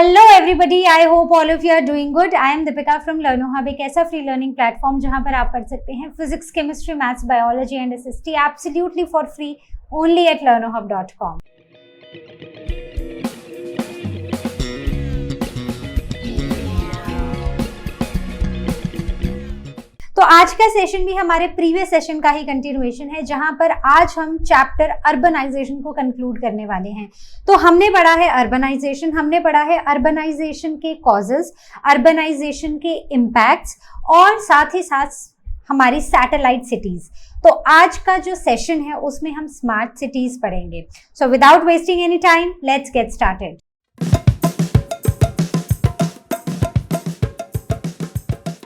Hello everybody, I hope all of you are doing good. I am Deepika from Learno Hub, एक ऐसा free learning platform जहां पर आप पढ़ सकते हैं physics, chemistry, maths, biology and SST absolutely for free only at learnohub.com। तो आज का सेशन भी हमारे प्रीवियस सेशन का ही कंटिन्यूएशन है, जहां पर आज हम चैप्टर अर्बनाइजेशन को कंक्लूड करने वाले हैं। तो हमने पढ़ा है अर्बनाइजेशन, हमने पढ़ा है अर्बनाइजेशन के कॉजेस, अर्बनाइजेशन के इम्पैक्ट्स और साथ ही साथ हमारी सैटेलाइट सिटीज। तो आज का जो सेशन है उसमें हम स्मार्ट सिटीज पढ़ेंगे। So without wasting any time, let's get started.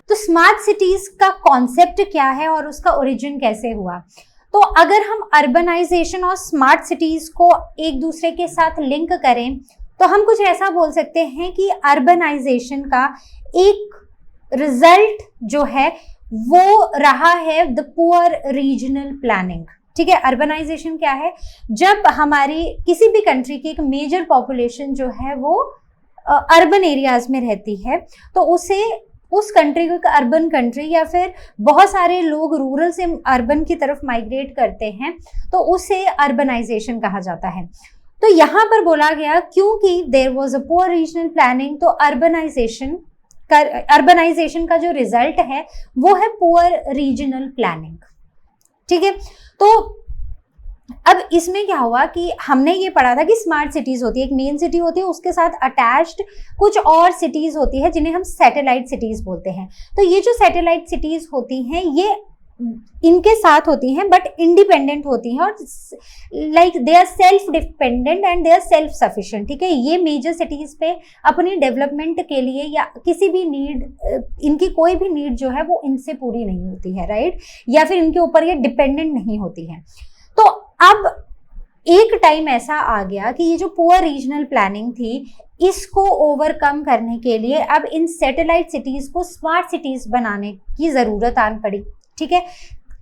तो स्मार्ट सिटीज का कॉन्सेप्ट क्या है और उसका ओरिजिन कैसे हुआ? तो अगर हम अर्बनाइजेशन और स्मार्ट सिटीज को एक दूसरे के साथ लिंक करें तो हम कुछ ऐसा बोल सकते हैं कि अर्बनाइजेशन का एक रिजल्ट जो है वो रहा है द पुअर रीजनल प्लानिंग। ठीक है, अर्बनाइजेशन क्या है? जब हमारी किसी भी कंट्री की एक मेजर पॉपुलेशन जो है वो अर्बन एरियाज में रहती है तो उस कंट्री को एक अर्बन कंट्री, या फिर बहुत सारे लोग रूरल से अर्बन की तरफ माइग्रेट करते हैं तो उसे अर्बनाइजेशन कहा जाता है। तो यहाँ पर बोला गया क्योंकि there was a poor regional planning, तो अर्बनाइजेशन का जो रिजल्ट है वो है पुअर रीजनल प्लानिंग। ठीक है, तो अब इसमें क्या हुआ कि हमने ये पढ़ा था कि स्मार्ट सिटीज होती है, एक मेन सिटी होती है, उसके साथ अटैच्ड कुछ और सिटीज होती है जिन्हें हम सैटेलाइट सिटीज बोलते हैं। तो ये जो सैटेलाइट सिटीज होती हैं ये इनके साथ होती हैं बट इंडिपेंडेंट होती हैं और like they are self dependent and they are self sufficient. ठीक है, ये मेजर सिटीज पे अपनी डेवलपमेंट के लिए या किसी भी नीड, इनकी कोई भी नीड जो है वो इनसे पूरी नहीं होती है, राइट, या फिर इनके ऊपर ये डिपेंडेंट नहीं होती है। तो अब एक टाइम ऐसा आ गया कि ये जो पुअर रीजनल प्लानिंग थी इसको ओवरकम करने के लिए अब इन सैटेलाइट सिटीज को स्मार्ट सिटीज बनाने की जरूरत आन पड़ी। ठीक है,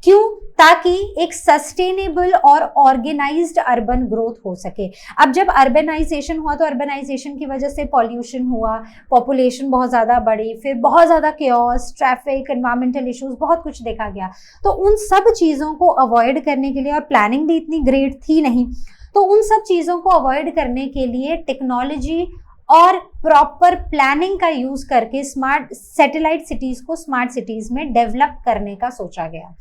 क्यों? ताकि एक सस्टेनेबल और ऑर्गेनाइज्ड अर्बन ग्रोथ हो सके। अब जब अर्बनाइजेशन हुआ तो अर्बनाइजेशन की वजह से पॉल्यूशन हुआ, पॉपुलेशन बहुत ज़्यादा बढ़ी, फिर बहुत ज़्यादा केओस, ट्रैफिक, एनवायरमेंटल इश्यूज, बहुत कुछ देखा गया। तो उन सब चीज़ों को अवॉइड करने के लिए, और प्लानिंग भी इतनी ग्रेट थी नहीं, तो उन सब चीज़ों को अवॉइड करने के लिए टेक्नोलॉजी और प्रॉपर प्लानिंग का यूज करके स्मार्ट सैटेलाइट सिटीज को स्मार्ट सिटीज में डेवलप करने का सोचा गया।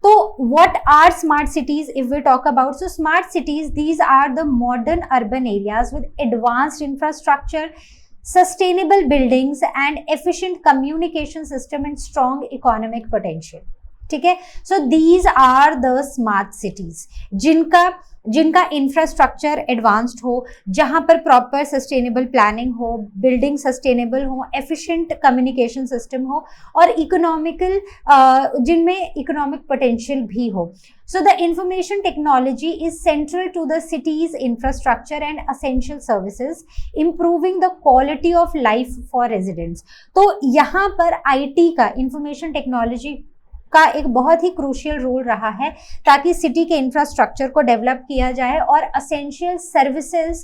तो what are smart cities if we talk about? So smart cities, these are the modern urban areas with advanced infrastructure, sustainable buildings and efficient communication system and strong economic potential. ठीक है, so these are the smart cities जिनका infrastructure advanced हो, जहां पर proper sustainable planning हो, building sustainable हो, efficient communication system हो और इकोनॉमिकल, जिनमें इकोनॉमिक पोटेंशियल भी हो। So the information technology is central to the city's infrastructure and essential services, improving the quality of life for residents. तो यहाँ पर IT का, इंफॉर्मेशन टेक्नोलॉजी का एक बहुत ही क्रूशियल रोल रहा है ताकि सिटी के इंफ्रास्ट्रक्चर को डेवलप किया जाए और असेंशियल सर्विसेज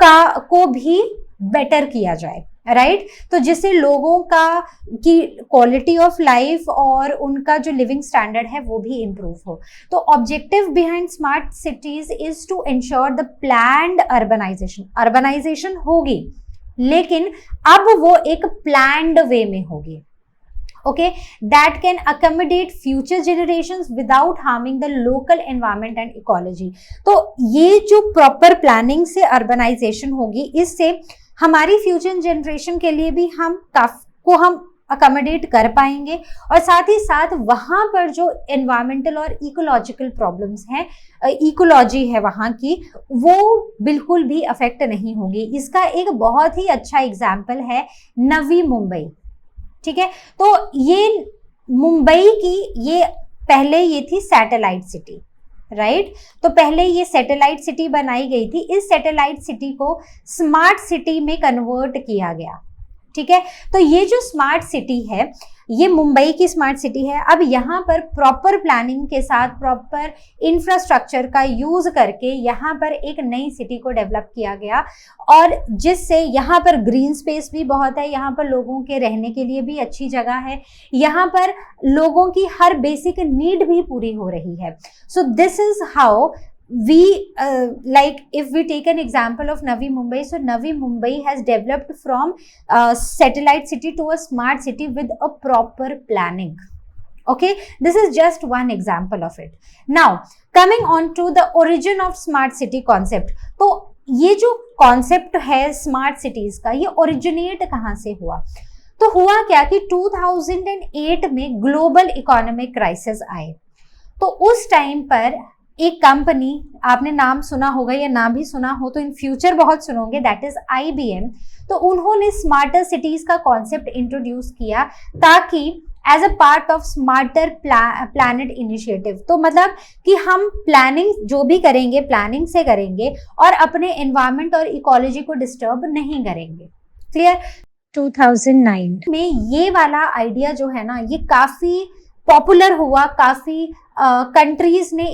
को भी बेटर किया जाए, राइट। तो जिससे लोगों की क्वालिटी ऑफ लाइफ और उनका जो लिविंग स्टैंडर्ड है वो भी इम्प्रूव हो। तो objective behind smart cities is to ensure the planned urbanisation होगी, लेकिन अब वो एक प्लान्ड वे में होगी, okay, that can accommodate future generations without harming the local environment and ecology। तो ये जो प्रॉपर प्लानिंग से अर्बनाइजेशन होगी, इससे हमारी फ्यूचर जनरेशन के लिए भी हम अकोमोडेट कर पाएंगे और साथ ही साथ वहाँ पर जो एनवायरमेंटल और इकोलॉजिकल प्रॉब्लम्स हैं, इकोलॉजी है वहाँ की, वो बिल्कुल भी अफेक्ट नहीं होगी। इसका एक बहुत ही अच्छा एग्जाम्पल है नवी मुंबई। ठीक है, तो ये मुंबई की ये थी सैटेलाइट सिटी, राइट। तो पहले ये सैटेलाइट सिटी बनाई गई थी, इस सैटेलाइट सिटी को स्मार्ट सिटी में कन्वर्ट किया गया। ठीक है, तो ये जो स्मार्ट सिटी है ये मुंबई की स्मार्ट सिटी है। अब यहाँ पर प्रॉपर प्लानिंग के साथ प्रॉपर इंफ्रास्ट्रक्चर का यूज करके यहाँ पर एक नई सिटी को डेवलप किया गया, और जिससे यहाँ पर ग्रीन स्पेस भी बहुत है, यहाँ पर लोगों के रहने के लिए भी अच्छी जगह है, यहाँ पर लोगों की हर बेसिक नीड भी पूरी हो रही है। सो this is how we like if we take an example of Navi Mumbai, so Navi Mumbai has developed from satellite city to a smart city with a proper planning. Okay, this is just one example of it. Now coming on to the origin of smart city concept, तो ये जो concept है smart cities का, ये originate कहाँ से हुआ? तो हुआ क्या कि 2008 में ग्लोबल इकोनॉमिक क्राइसिस आए, तो उस टाइम पर एक कंपनी, आपने नाम सुना होगा या ना भी सुना हो तो इन फ्यूचर बहुत सुनोगे, दैट इज IBM। तो उन्होंने स्मार्टर सिटीज का कॉन्सेप्ट इंट्रोड्यूस किया ताकि as a part of smarter planet initiative, तो मतलब कि हम प्लानिंग जो भी करेंगे प्लानिंग से करेंगे और अपने एनवायरमेंट और इकोलॉजी को डिस्टर्ब नहीं करेंगे। क्लियर? 2009 में ये वाला आइडिया जो है ना, ये काफी पॉपुलर हुआ, काफी कंट्रीज ने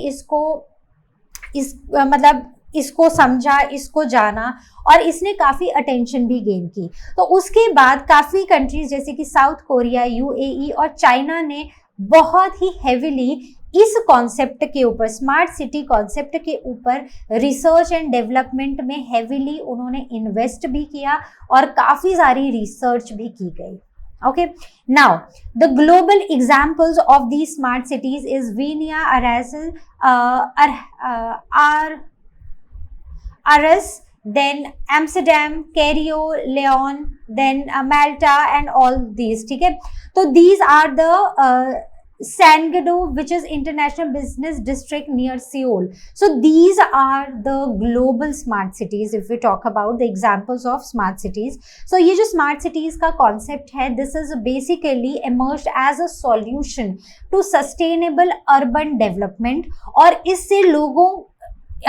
इसको समझा, इसको जाना, और इसने काफी अटेंशन भी गेन की। तो उसके बाद काफी कंट्रीज जैसे कि साउथ कोरिया, UAE और चाइना ने बहुत ही हेविली इस कॉन्सेप्ट के ऊपर, स्मार्ट सिटी कॉन्सेप्ट के ऊपर रिसर्च एंड डेवलपमेंट में हेविली उन्होंने इन्वेस्ट भी किया और काफी सारी रिसर्च भी की गई। Okay, now the global examples of these smart cities is Vienna, Aarhus, then Amsterdam, Cairo, Lyon, then Malta and all these. ठीक है, तो these are the Sangdo, which is international business district near Seoul. So these are the global smart cities if we talk about the examples of smart cities. So ये जो smart cities का concept है, this is basically emerged as a solution to sustainable urban development, और इससे लोगों,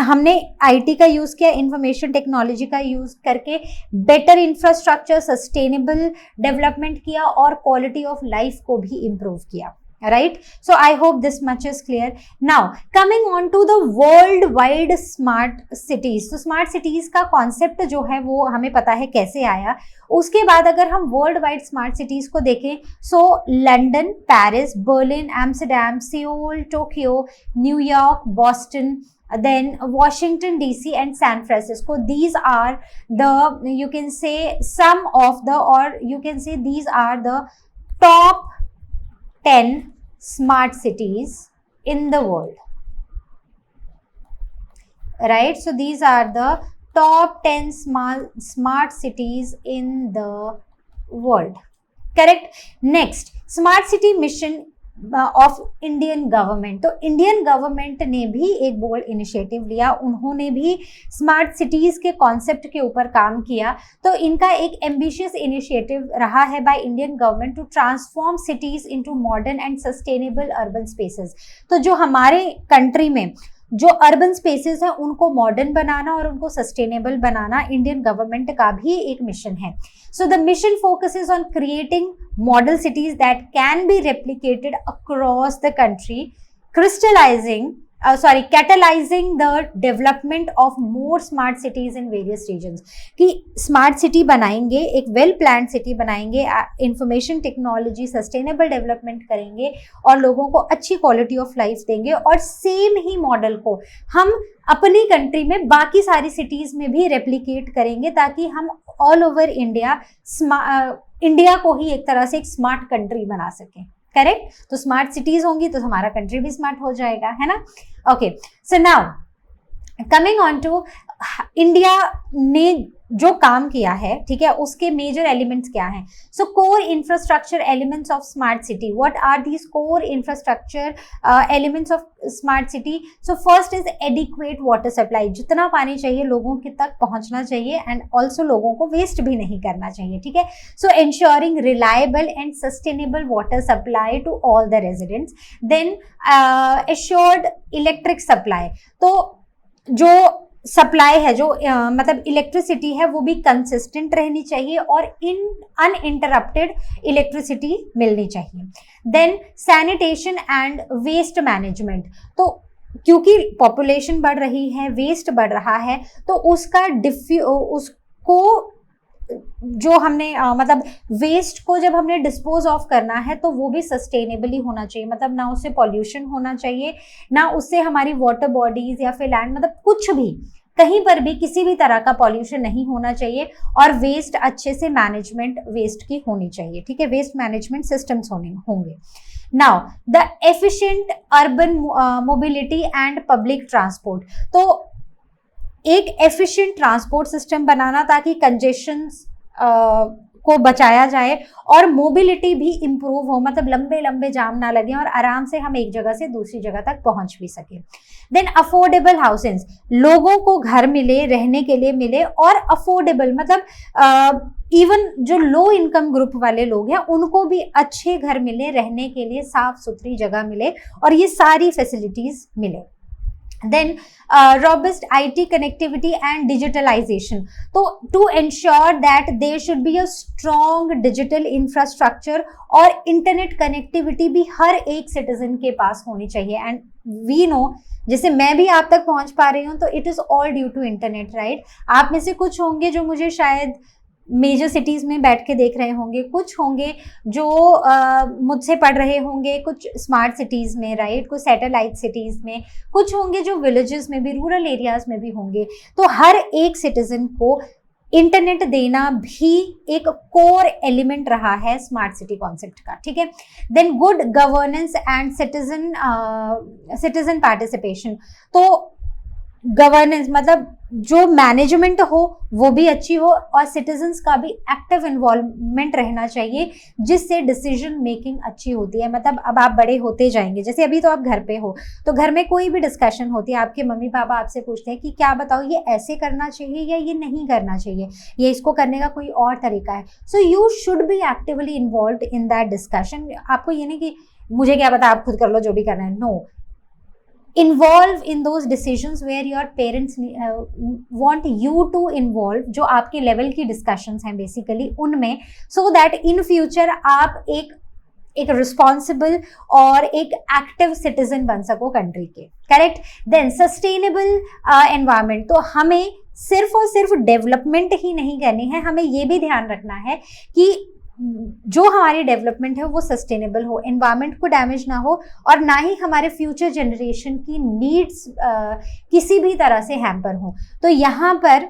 हमने IT का use किया, इंफॉर्मेशन टेक्नोलॉजी का यूज करके बेटर इंफ्रास्ट्रक्चर, सस्टेनेबल डेवलपमेंट किया और क्वालिटी ऑफ लाइफ को भी इम्प्रूव किया। Right, so I hope this much is clear. Now coming on to the worldwide smart cities, तो स्मार्ट सिटीज का कॉन्सेप्ट जो है वो हमें पता है कैसे आया। उसके बाद अगर हम वर्ल्ड वाइड स्मार्ट सिटीज को देखें, so London, Paris, Berlin, Amsterdam, Seoul, Tokyo, New York, Boston, then Washington DC and San Francisco. These are the, you can say some of the, or you can say these are the top 10 smart cities in the world, right? So these are the top 10 smart cities in the world, correct? Next, smart city mission of Indian government. तो Indian government ने भी एक bold initiative लिया, उन्होंने भी smart cities के concept के ऊपर काम किया। तो इनका एक एम्बिशियस इनिशिएटिव रहा है by Indian government to transform cities into modern and sustainable urban spaces. तो जो हमारे कंट्री में जो अर्बन स्पेसेस हैं उनको मॉडर्न बनाना और उनको सस्टेनेबल बनाना इंडियन गवर्नमेंट का भी एक मिशन है। So the mission focuses on creating model cities that can be replicated across the country, catalyzing the development of more smart cities in various regions। कि smart city बनाएंगे, एक well planned city बनाएंगे, information technology, sustainable development करेंगे और लोगों को अच्छी quality of life देंगे, और सेम ही मॉडल को हम अपनी कंट्री में बाकी सारी सिटीज में भी रेप्लिकेट करेंगे, ताकि हम ऑल ओवर इंडिया को ही एक तरह से एक स्मार्ट कंट्री बना सकें। करेक्ट? तो स्मार्ट सिटीज होंगी तो हमारा कंट्री भी स्मार्ट हो जाएगा, है ना? Okay, so now coming on to India ने जो काम किया है, ठीक है, उसके मेजर एलिमेंट्स क्या हैं? So core infrastructure elements of smart city, what are these core infrastructure elements of smart city? So first is adequate water supply, जितना पानी चाहिए लोगों के तक पहुंचना चाहिए, एंड ऑल्सो लोगों को वेस्ट भी नहीं करना चाहिए, ठीक है? So ensuring reliable and sustainable water supply to all the residents. Then assured electric supply, तो जो सप्लाई है जो मतलब इलेक्ट्रिसिटी है वो भी कंसिस्टेंट रहनी चाहिए और अनइंटरप्टेड इलेक्ट्रिसिटी मिलनी चाहिए। Then sanitation and waste management, तो क्योंकि पॉपुलेशन बढ़ रही है, वेस्ट बढ़ रहा है, तो उसको जो हमने मतलब वेस्ट को जब हमने डिस्पोज ऑफ करना है तो वो भी सस्टेनेबली होना चाहिए, मतलब ना उससे पॉल्यूशन होना चाहिए, ना उससे हमारी वाटर बॉडीज या फिर लैंड, मतलब कुछ भी कहीं पर भी किसी भी तरह का पॉल्यूशन नहीं होना चाहिए, और वेस्ट अच्छे से मैनेजमेंट वेस्ट की होनी चाहिए, ठीक है, वेस्ट मैनेजमेंट सिस्टम्स होंगे। Now the efficient urban mobility and public transport, तो एक एफिशिएंट ट्रांसपोर्ट सिस्टम बनाना ताकि कंजेशन को बचाया जाए और मोबिलिटी भी इंप्रूव हो, मतलब लंबे लंबे जाम ना लगे और आराम से हम एक जगह से दूसरी जगह तक पहुंच भी सके। देन अफोर्डेबल हाउसेस, लोगों को घर मिले, रहने के लिए मिले, और अफोर्डेबल मतलब इवन जो लो इनकम ग्रुप वाले लोग हैं उनको भी अच्छे घर मिले, रहने के लिए साफ सुथरी जगह मिले और ये सारी फैसिलिटीज मिले। Then robust IT connectivity and digitalization, तो to ensure that there should be a strong digital infrastructure और इंटरनेट कनेक्टिविटी भी हर एक सिटीजन के पास होनी चाहिए। एंड वी नो, जैसे मैं भी आप तक पहुंच पा रही हूँ तो it is all due to internet, right. आप में से कुछ होंगे जो मुझे शायद मेजर सिटीज में बैठ के देख रहे होंगे, कुछ होंगे जो मुझसे पढ़ रहे होंगे कुछ स्मार्ट सिटीज में, राइट, कुछ सैटेलाइट सिटीज में, कुछ होंगे जो विलेजेस में भी, रूरल एरियाज में भी होंगे। तो हर एक सिटीजन को इंटरनेट देना भी एक कोर एलिमेंट रहा है स्मार्ट सिटी कॉन्सेप्ट का, ठीक है। Then good governance and citizen participation, तो गवर्नेंस मतलब जो मैनेजमेंट हो वो भी अच्छी हो और सिटीजन्स का भी एक्टिव इन्वॉल्वमेंट रहना चाहिए, जिससे डिसीजन मेकिंग अच्छी होती है। मतलब अब आप बड़े होते जाएंगे, जैसे अभी तो आप घर पे हो, तो घर में कोई भी डिस्कशन होती है, आपके मम्मी पापा आपसे पूछते हैं कि क्या बताओ ये ऐसे करना चाहिए या ये नहीं करना चाहिए, या इसको करने का कोई और तरीका है। So you should be actively involve in that discussion. आपको ये नहीं कि मुझे क्या पता, आप खुद कर लो जो भी करना है, no, involve in those decisions where your parents want you to involve, जो आपके लेवल की discussions हैं बेसिकली उनमें, so that in future आप एक रिस्पॉन्सिबल और एक एक्टिव सिटीजन बन सको कंट्री के, करेक्ट। देन सस्टेनेबल एनवायरमेंट, तो हमें सिर्फ और सिर्फ डेवलपमेंट ही नहीं करनी है, हमें ये भी ध्यान रखना है कि जो हमारी डेवलपमेंट है वो सस्टेनेबल हो, एनवायरनमेंट को डैमेज ना हो और ना ही हमारे फ्यूचर जनरेशन की नीड्स किसी भी तरह से हैम्पर हो। तो यहाँ पर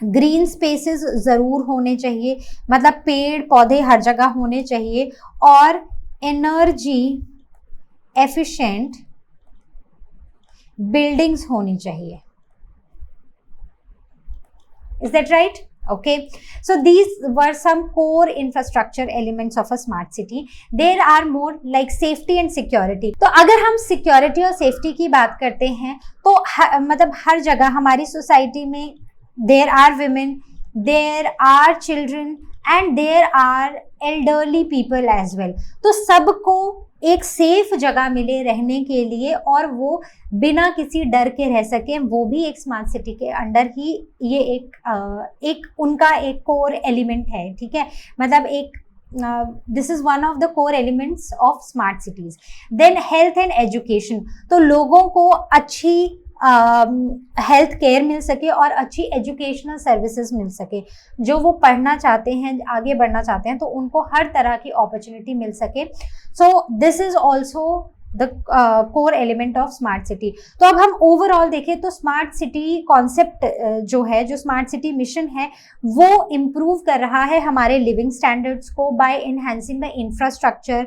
ग्रीन स्पेसेस ज़रूर होने चाहिए, मतलब पेड़ पौधे हर जगह होने चाहिए, और एनर्जी एफिशिएंट बिल्डिंग्स होनी चाहिए। Is that right? Okay, so these were some core infrastructure elements of a smart city. There are more like safety and security. तो अगर हम security और safety की बात करते हैं तो मतलब हर जगह हमारी सोसाइटी में there are women, there are children and there are elderly people as well. तो सबको एक सेफ जगह मिले रहने के लिए और वो बिना किसी डर के रह सके, वो भी एक स्मार्ट सिटी के अंडर ही ये एक उनका एक कोर एलिमेंट है, ठीक है। मतलब एक this is one of the core elements of smart cities. Then health and education, तो लोगों को अच्छी हेल्थ केयर मिल सके और अच्छी एजुकेशनल सर्विसेज मिल सके, जो वो पढ़ना चाहते हैं, आगे बढ़ना चाहते हैं, तो उनको हर तरह की अपॉर्चुनिटी मिल सके। सो this is also the core element of smart city. तो अब हम ओवरऑल देखें तो स्मार्ट सिटी कॉन्सेप्ट जो है, जो स्मार्ट सिटी मिशन है, वो इम्प्रूव कर रहा है हमारे लिविंग स्टैंडर्ड्स को bye enhancing the infrastructure,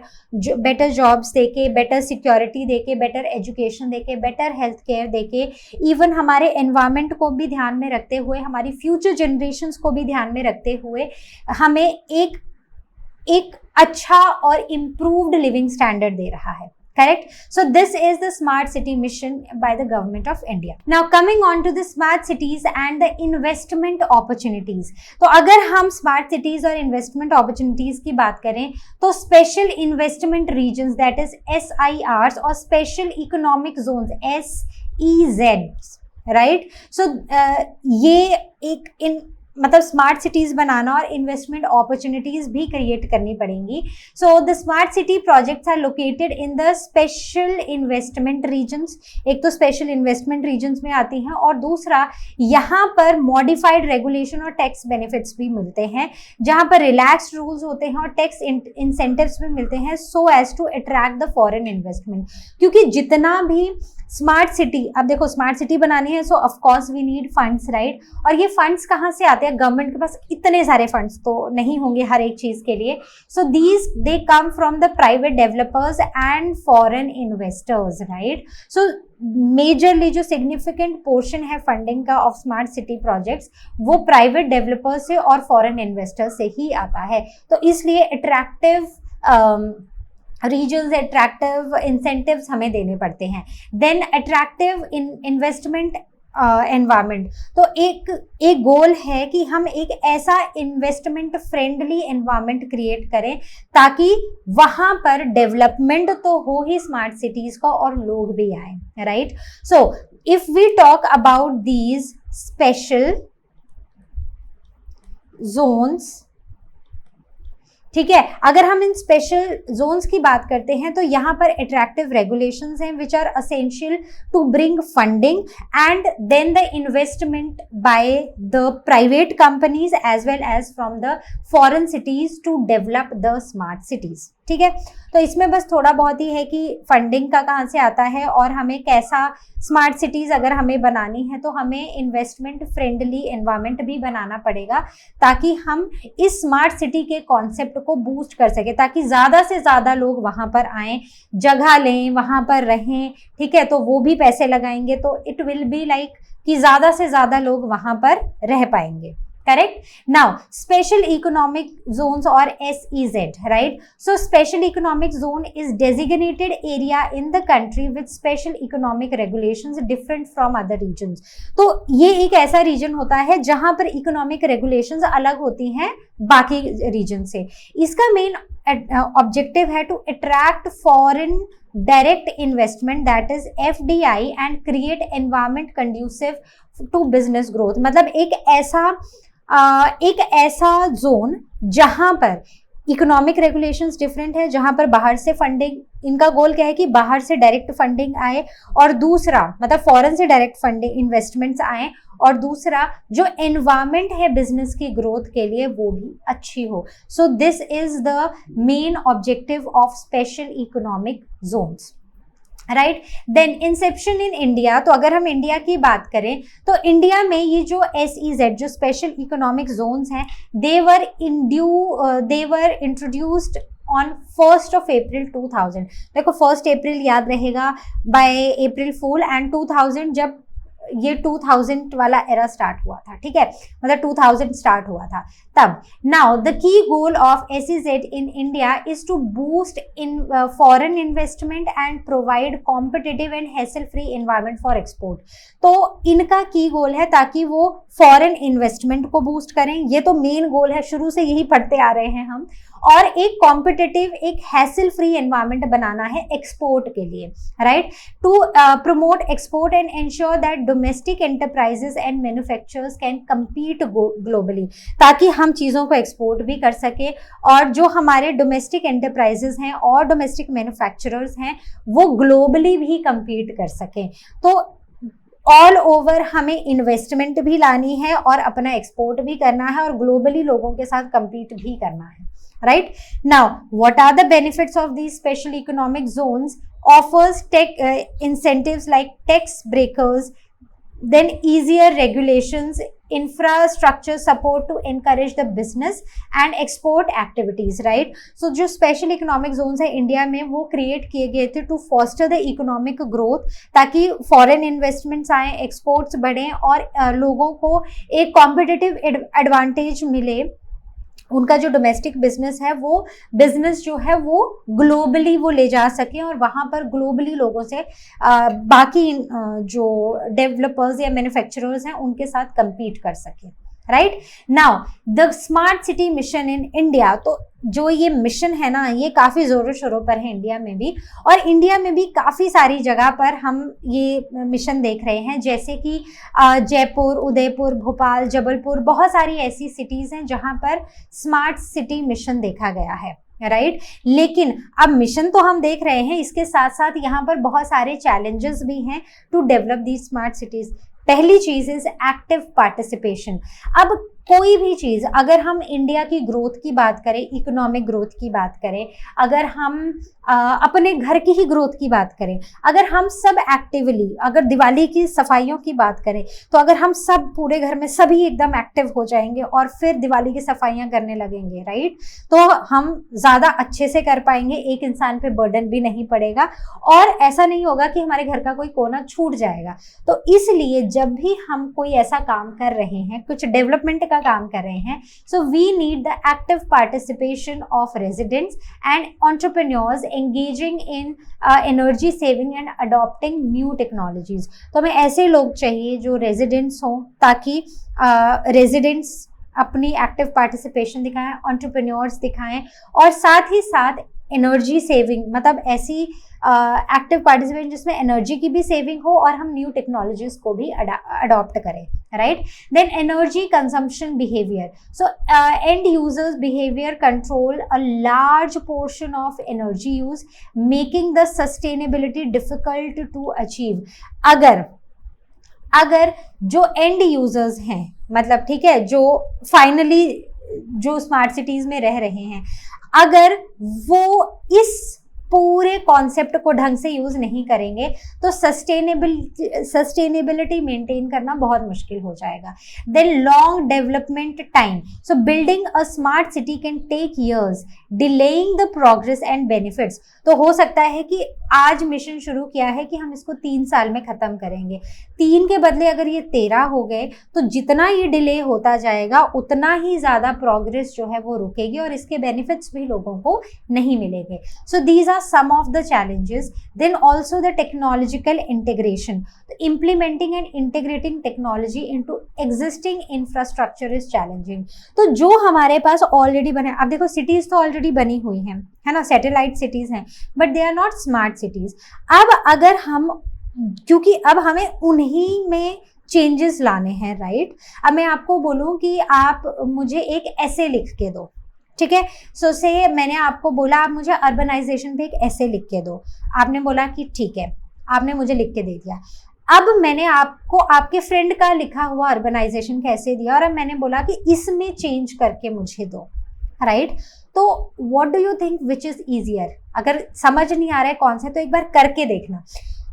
better jobs देके, बेटर सिक्योरिटी देके, बेटर एजुकेशन देके, बेटर हेल्थ केयर देके, इवन हमारे एनवायरनमेंट को भी ध्यान में रखते हुए, हमारी फ्यूचर जनरेशन्स को भी ध्यान में रखते हुए हमें एक अच्छा और इम्प्रूव्ड लिविंग स्टैंडर्ड दे रहा है। Correct? So this is the smart city mission by the government of India. Now coming on to the smart cities and the investment opportunities. तो अगर हम smart cities और investment opportunities की बात करें तो special investment regions, that is SIRs, और special economic zones SEZs, right. So ये एक मतलब स्मार्ट सिटीज बनाना और इन्वेस्टमेंट अपॉर्चुनिटीज भी क्रिएट करनी पड़ेंगी। So the smart city projects are located in the special investment regions. एक तो स्पेशल इन्वेस्टमेंट रीजन्स में आती हैं, और दूसरा यहाँ पर मॉडिफाइड रेगुलेशन और टैक्स बेनिफिट्स भी मिलते हैं, जहाँ पर रिलैक्स्ड रूल्स होते हैं और टैक्स इंसेंटिव्स भी मिलते हैं, so as to attract the foreign investment. क्योंकि जितना भी स्मार्ट सिटी, अब देखो स्मार्ट सिटी बनानी है, so of course we need funds, right. और ये फंड्स कहाँ से आते हैं? गवर्नमेंट के पास इतने सारे फंड्स तो नहीं होंगे हर एक चीज के लिए। So these they come from the private developers and foreign investors, right. So majorly जो सिग्निफिकेंट पोर्शन है फंडिंग का ऑफ स्मार्ट सिटी प्रोजेक्ट्स, वो प्राइवेट डेवलपर्स से और फॉरेन इन्वेस्टर्स से ही आता है। तो इसलिए अट्रैक्टिव रीजन्स, अट्रैक्टिव इंसेंटिव्स हमें देने पड़ते हैं। Then attractive investment environment. तो एक गोल है कि हम एक ऐसा इन्वेस्टमेंट फ्रेंडली एनवायरनमेंट क्रिएट करें ताकि वहां पर डेवलपमेंट तो हो ही स्मार्ट सिटीज का और लोग भी आए, right. So if we talk about these special zones, ठीक है, अगर हम इन स्पेशल जोन्स की बात करते हैं तो यहाँ पर अट्रैक्टिव रेगुलेशंस हैं which are essential to bring funding and then the investment by the private companies as well as from the foreign cities to develop the smart cities, ठीक है। तो इसमें बस थोड़ा बहुत ही है कि फंडिंग का कहाँ से आता है और हमें कैसा स्मार्ट सिटीज अगर हमें बनानी है तो हमें इन्वेस्टमेंट फ्रेंडली एनवायरनमेंट भी बनाना पड़ेगा ताकि हम इस स्मार्ट सिटी के कॉन्सेप्ट को बूस्ट कर सके, ताकि ज्यादा से ज्यादा लोग वहां पर आए, जगह लें, वहां पर रहें, ठीक है। तो वो भी पैसे लगाएंगे, तो इट विल बी लाइक कि ज्यादा से ज्यादा लोग वहां पर रह पाएंगे, correct। Now special economic zones or SEZ, right? So special economic zone is designated area in the country with special economic regulations different from other regions। तो ये एक ऐसा रीजन होता है जहां पर इकोनॉमिक रेगुलेशंस अलग होती हैं बाकी रीजन से। इसका मेन ऑब्जेक्टिव है to attract foreign direct investment, that is FDI, and create environment conducive to business growth. मतलब एक ऐसा जोन जहां पर इकोनॉमिक रेगुलेशंस डिफरेंट है, जहां पर बाहर से फंडिंग, इनका गोल क्या है कि बाहर से डायरेक्ट फंडिंग आए, और दूसरा मतलब फॉरेन से डायरेक्ट फंडिंग इन्वेस्टमेंट्स आए, और दूसरा जो एनवायरमेंट है बिजनेस की ग्रोथ के लिए वो भी अच्छी हो। So this is the main objective of special economic zones, right. Then inception in India, तो अगर हम इंडिया की बात करें तो इंडिया में ये जो SEZ जो स्पेशल इकोनॉमिक जोन्स हैं, they were introduced on 1st of April 2000। देखो 1st अप्रैल याद रहेगा, बाय अप्रैल फूल, एंड 2000 जब ये 2000 वाला एरा स्टार्ट हुआ था, ठीक है, मतलब 2000 स्टार्ट हुआ था तब। Now the key goal of SEZ in India is to boost in foreign investment and provide competitive and hassle free environment for export. तो इनका की गोल है ताकि वो फॉरेन इन्वेस्टमेंट को बूस्ट करें, ये तो मेन गोल है, शुरू से यही पढ़ते आ रहे हैं हम, और एक कॉम्पिटिटिव, एक हैसल फ्री एनवायरनमेंट बनाना है एक्सपोर्ट के लिए, right. To promote export and ensure that domestic enterprises and manufacturers can compete globally, ताकि हम चीज़ों को एक्सपोर्ट भी कर सके और जो हमारे डोमेस्टिक एंटरप्राइजेस हैं और डोमेस्टिक मैन्युफैक्चरर्स हैं वो ग्लोबली भी कम्पीट कर सकें। तो ऑल ओवर हमें इन्वेस्टमेंट भी लानी है और अपना एक्सपोर्ट भी करना है और ग्लोबली लोगों के साथ कम्पीट भी करना है, right? Now, what are the benefits of these special economic zones? Offers tech incentives like tax breakers, then easier regulations, infrastructure support to encourage the business and export activities, right? So जो special economic zones है India में वो create किए गए थे to foster the economic growth, ताकि foreign investments आए, exports बढ़ें और लोगों को एक competitive advantage मिले, उनका जो डोमेस्टिक बिजनेस है वो बिजनेस जो है वो ग्लोबली वो ले जा सके और वहाँ पर ग्लोबली लोगों से बाकी जो डेवलपर्स या मैन्युफैक्चरर्स हैं उनके साथ compete कर सके, right now the smart city mission in India, तो जो ये मिशन है ना ये काफी जोरों शोरों पर है इंडिया में भी, और इंडिया में भी काफी सारी जगह पर हम ये मिशन देख रहे हैं, जैसे कि जयपुर, उदयपुर, भोपाल, जबलपुर, बहुत सारी ऐसी सिटीज हैं जहां पर स्मार्ट सिटी मिशन देखा गया है, राइट लेकिन अब मिशन तो हम देख रहे हैं, इसके साथ साथ यहाँ पर बहुत सारे चैलेंजेस भी हैं to develop the smart cities. पहली चीज इज एक्टिव पार्टिसिपेशन। अब कोई भी चीज, अगर हम इंडिया की ग्रोथ की बात करें, इकोनॉमिक ग्रोथ की बात करें, अगर हम अपने घर की ही ग्रोथ की बात करें, अगर हम सब एक्टिवली, अगर दिवाली की सफाइयों की बात करें, तो अगर हम सब पूरे घर में सभी एकदम एक्टिव हो जाएंगे और फिर दिवाली की सफाइयां करने लगेंगे, राइट, तो हम ज्यादा अच्छे से कर पाएंगे, एक इंसान पे बर्डन भी नहीं पड़ेगा और ऐसा नहीं होगा कि हमारे घर का कोई कोना छूट जाएगा। तो इसलिए जब भी हम कोई ऐसा काम कर रहे हैं, कुछ डेवलपमेंट का काम कर रहे हैं, so we need the active participation of residents and entrepreneurs engaging in energy saving and adopting new technologies। तो हमें ऐसे लोग चाहिए जो रेजिडेंट्स हों, ताकि रेजिडेंट्स अपनी एक्टिव पार्टिसिपेशन दिखाएं, एंटरप्रेन्योर्स दिखाएं, और साथ ही साथ एनर्जी सेविंग, मतलब ऐसी एक्टिव पार्टिसिपेशन जिसमें एनर्जी की भी सेविंग हो और हम न्यू टेक्नोलॉजीज को भी अडॉप्ट करें, right. Then energy consumption behaviour, so end users behaviour control a large portion of energy use, making the sustainability difficult to achieve. अगर जो एंड यूजर्स हैं, मतलब ठीक है, जो फाइनली जो स्मार्ट सिटीज में रह रहे हैं, अगर वो इस पूरे कॉन्सेप्ट को ढंग से यूज नहीं करेंगे तो सस्टेनेबिलिटी मेंटेन करना बहुत मुश्किल हो जाएगा। Then long development time, so building a smart city can take years, delaying the progress and benefits. तो हो सकता है कि आज मिशन शुरू किया है कि हम इसको 3 साल में खत्म करेंगे, 3 के बदले अगर ये 13 हो गए तो जितना ये डिले होता जाएगा उतना ही ज्यादा प्रोग्रेस जो है वो रुकेगी और इसके बेनिफिट्स भी लोगों को नहीं मिलेंगे। So these are some of the challenges। Then also the technological integration, implementing and integrating technology into existing infrastructure is challenging। तो जो हमारे पास ऑलरेडी बने, अब देखो सिटीज तो ऑलरेडी बनी हुई हैं, है ना, सैटेलाइट सिटीज हैं, but they are not smart cities. अब अगर हम, क्योंकि अब हमें उन्हीं में चेंजेस लाने हैं, राइट। अब मैं आपको बोलूं कि आप मुझे एक ऐसे लिख के दो, ठीक है, सो से मैंने आपको बोला आप मुझे अर्बनाइजेशन पे एक ऐसे लिख के दो, आपने बोला कि ठीक है, आपने मुझे लिख के दे दिया। अब मैंने आपको आपके फ्रेंड का लिखा हुआ अर्बनाइजेशन का ऐसे दिया और अब मैंने बोला कि इसमें चेंज करके मुझे दो, राइट। तो what do you think which is easier? अगर समझ नहीं आ रहा है कौन सा, तो एक बार करके देखना।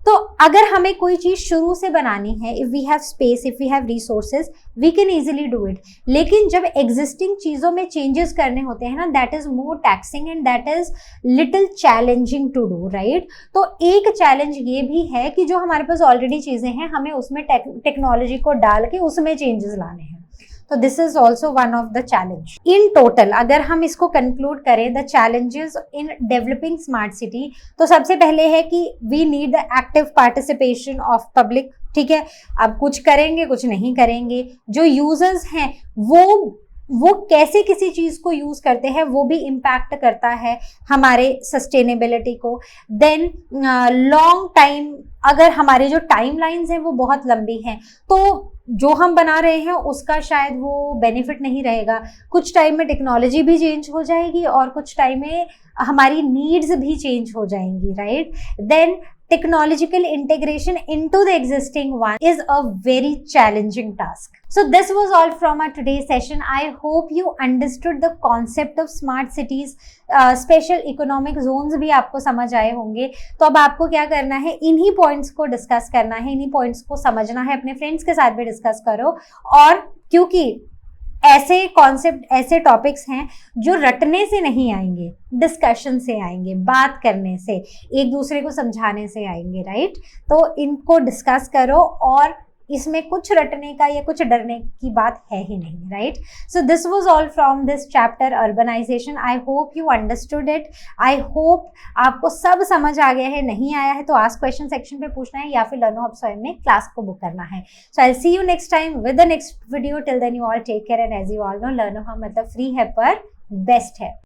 तो अगर हमें कोई चीज शुरू से बनानी है, if we have space, if we have resources, we can easily do it. लेकिन जब एग्जिस्टिंग चीजों में चेंजेस करने होते हैं ना, that is more taxing and that is little challenging to do, right. तो एक चैलेंज ये भी है कि जो हमारे पास ऑलरेडी चीजें हैं, हमें उसमें टेक्नोलॉजी को डाल के उसमें चेंजेस लाने हैं। तो this is also one of the challenge. In total अगर हम इसको कंक्लूड करें, the challenges in developing smart city, तो सबसे पहले है कि we need the active participation of public, ठीक है। अब कुछ करेंगे कुछ नहीं करेंगे, जो यूजर्स हैं वो कैसे किसी चीज को यूज करते हैं वो भी इम्पैक्ट करता है हमारे सस्टेनेबिलिटी को। देन लॉन्ग टाइम, अगर हमारे जो टाइम लाइन्स हैं वो बहुत लंबी हैं तो जो हम बना रहे हैं उसका शायद वो बेनिफिट नहीं रहेगा। कुछ टाइम में टेक्नोलॉजी भी चेंज हो जाएगी और कुछ टाइम में हमारी नीड्स भी चेंज हो जाएंगी, right. Then technological integration into the existing one is a very challenging task. So this was all from our today's session. I hope you understood the concept of smart cities. Special economic zones भी आपको समझ आए होंगे। तो अब आपको क्या करना है, इन्हीं पॉइंट्स को डिस्कस करना है, इन्हीं पॉइंट्स को समझना है, अपने फ्रेंड्स के साथ भी डिस्कस करो। और क्योंकि ऐसे कॉन्सेप्ट, ऐसे टॉपिक्स हैं जो रटने से नहीं आएंगे, डिस्कशन से आएंगे, बात करने से, एक दूसरे को समझाने से आएंगे, राइट। तो इनको डिस्कस करो और इसमें कुछ रटने का या कुछ डरने की बात है ही नहीं, right? So this was all from this chapter urbanisation. I hope you understood it. I hope आपको सब समझ आ गया है। नहीं आया है तो आस्क क्वेश्चन सेक्शन पे पूछना है या फिर लर्नो हब स्वयं में क्लास को बुक करना है। So I will see you next time with the next video. Till then you all take care and as you all know Learno Hub मतलब फ्री है पर बेस्ट है।